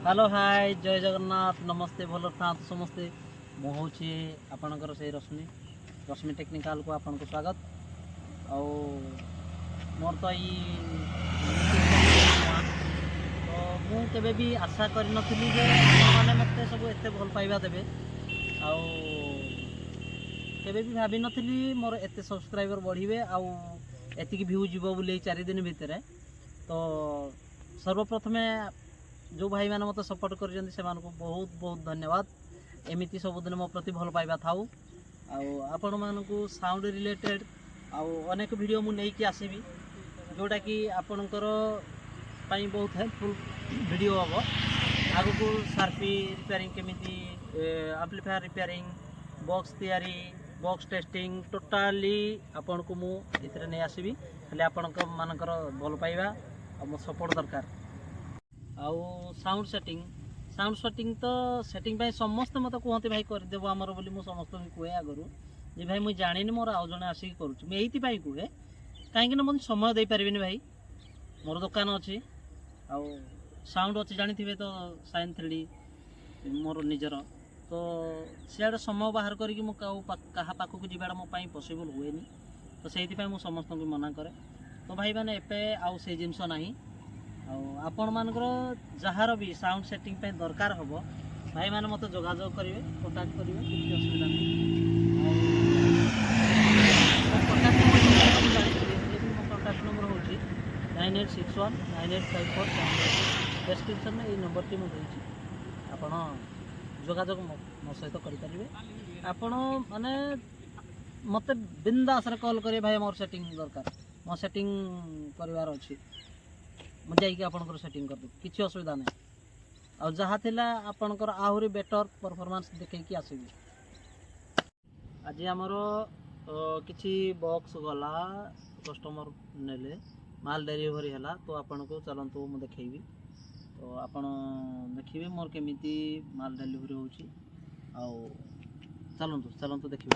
hello hi जय जगन्नाथ नमस्ते भल था समस्ते मु हूँ आपणकर से रश्मि रश्मि टेक्निकाल को आपन को स्वागत आउ मोर तो तो मुझे भी आशा कर नथिली जे मैंने मत सब एत भल पाइबा देबे आउ केबे भी भाभी नथिली मोर एत सब्सक्राइबर बढ़िबे आउ एतिकी व्यू जीव बोली 4 दिन भितर तो सर्वप्रथमे जो भाई मैंने मत सपोर्ट कर बहुत बहुत धन्यवाद एमती सबुदिन मो प्रति भल पाइबा थाऊ आपण मानकु साउंड रिलेटेड अनेक वीडियो मु नहीं कि आसीबी जोटा कि आपणकर पाई बहुत हेल्पफुल वीडियो हम आगु को सार्पी रिपेयरिंग केमिति एम्प्लीफायर रिपेयरिंग बॉक्स तैयारी बॉक्स टेस्टिंग टोटाली आपण को मु इतरे नहीं आसीबी खाली आपणक मानकर भल पाइबा आ मो सपोर्ट दरकार आउ साउंड सेटिंग तो सेटिंग भाई समस्त मत कहते भाई करदेव आमर बोली मु समस्त कहे आगु जे भाई मुझे जानी मोर आउ जड़े आसिक करुँ ये कहे कहीं मुझे समय दे पारि भाई मोर दुकान अच्छी आउ साउंड अच्छी जानी थे तो साइन 3D मोर निजर तो सियाड़े समय बाहर करके क्या पाखक जावा मो पॉसिबल हुए तो से समस्त को मना करे तो भाई मैंने एपे आउ से जिनस ना आपण मानकर जार भी साउंड सेटिंग पे दरकार हम भाई मैंने मत जोगाजोग करेंगे कॉन्टाक्ट करेंगे किसी असुविधा नहीं कॉन्टाक्ट नंबर हूँ 98619854 डिस्क्रिप्शन में ये नंबर टी मुझे आपण जोगाजोग मो सहित करेंगे आपण माने मत बिंदास कॉल करें भाई मोर सेटिंग दरकार मो सेटिंग करार अच्छी मुझे आपंकर सेटिंग करदे किसी असुविधा नहीं आ जहाँ थिला आपंकर आहरी बेटर परफॉर्मेंस देखी आसबी आज आमर किसी बॉक्स गला कस्टमर नेले माल डेलीवरी है तो आपन को चलतु मुझे देखी तो आपन देखिए मोर केमिति माल डेलीवरी हो चलतु चलतु देखिए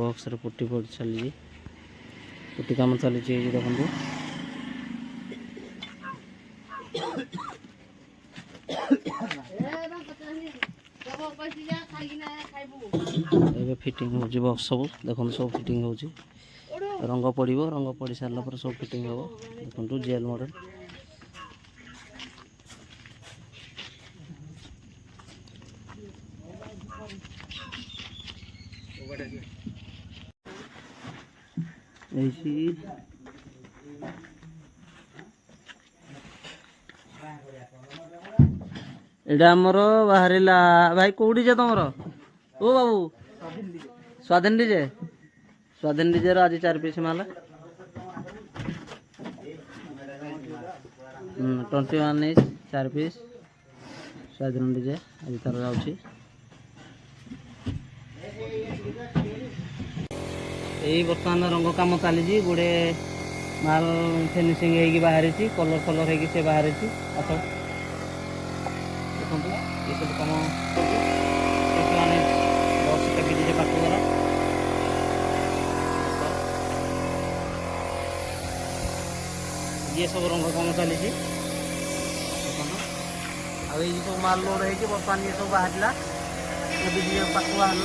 बॉक्स पुटी पड़ चली पुटी कम चली देखो एबे फिटिंग हो बॉक्स सब देखो सब फिटिंग हो रंग पड़ो रंग पड़ सारा सब फिटिंग हम देखो जेल मॉडल एटा आमर बाहर भाई कौटी जे तुम ओ बाबू स्वाधीन डीजे आज 4 पीस माला 21 इंच 4 पीस स्वाधीन डीजे आज तार जाऊँगी यही बर्तमान रंग कम चली गोटे माल फिनिशिंग होगी बाहरी कलर कलर हो बाहरी आस देखो ये सब कम बस पाखर ये सब रंग कम चली सब माल लोड हो बर्तमान ये सब बाहर पाख बाहर